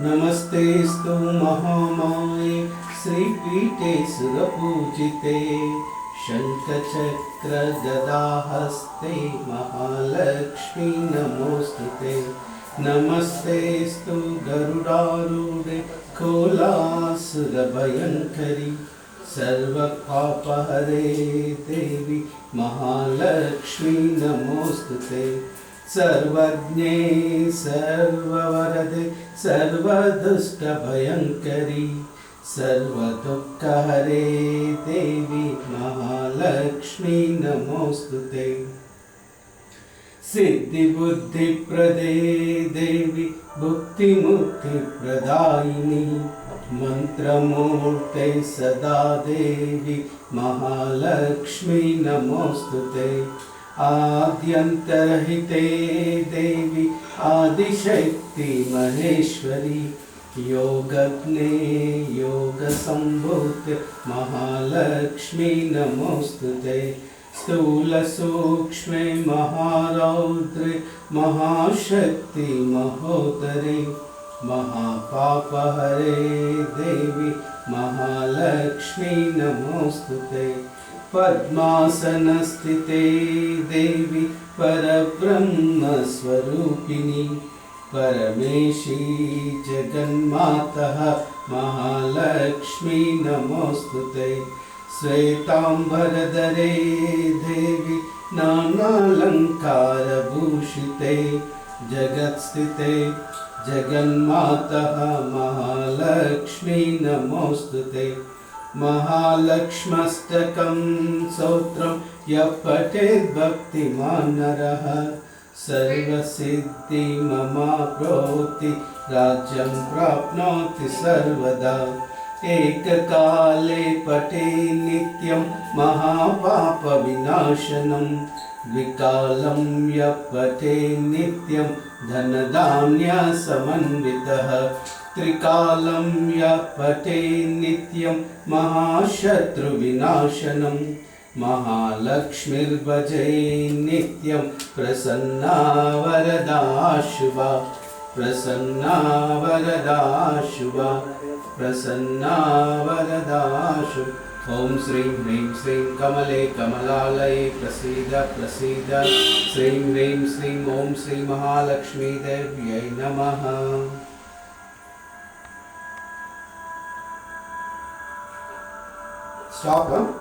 नमस्तेस्तु महामाये श्रीपीठे सुरपूजिते शङ्खचक्रगदाहस्ते महालक्ष्मी नमोस्तुते। नमस्तेस्तु गरुडारूढे कोलासुरभयङ्करि सर्वपापहरे देवी महालक्ष्मी नमोस्तुते। सर्वज्ञे सर्ववरदे सर्वदुष्टभयङ्करी सर्वदुःखहरे देवी महालक्ष्मी नमोस्तुते। सिद्धिबुद्धिप्रदे देवी भुक्तिमुक्तिप्रदायिनी मंत्रमूर्ते सदा देवी महालक्ष्मी नमोस्तुते। आद्यन्तरहिते देवी आदिशक्ति महेश्वरी योगज्ञे योगसम्भूते महालक्ष्मी नमोस्तुते। स्थूलसूक्ष्मे महारौद्रे महाशक्ति महोदरे महापापहरे देवी महालक्ष्मी नमोस्तुते। पद्मासनस्थिते देवी परब्रह्मस्वरूपिणी परमेशी जगन्मातः महालक्ष्मी नमोस्तुते। श्वेतांबरधरे देवी नानालंकारभूषिते जगत्स्थिते जगन्मातः महालक्ष्मी नमोस्तुते। महालक्ष्म्यष्टकं स्तोत्रं यः पठेत् भक्तिमान् नरः सर्वसिद्धिममाप्नोति राज्यं प्राप्नोति सर्वदा। एककाले पठे नित्यं महापापविनाशनं द्विकालं यः पठे नित्यं धनधान्यसमन्वितः त्रिकालं यः पठे नित्यं महाशत्रुविनाशनं महालक्ष्मीर्भजे नित्यं प्रसन्ना वरदा शुभा प्रसन्ना वरदा शुभा प्रसन्ना वरदा शुभा। ओम श्रीं ह्रीं श्रीं कमले कमलालये प्रसीद प्रसीद। श्रीं ह्रीं श्रीं ओम श्री महालक्ष्मी देव्यै नमः। Stop, huh?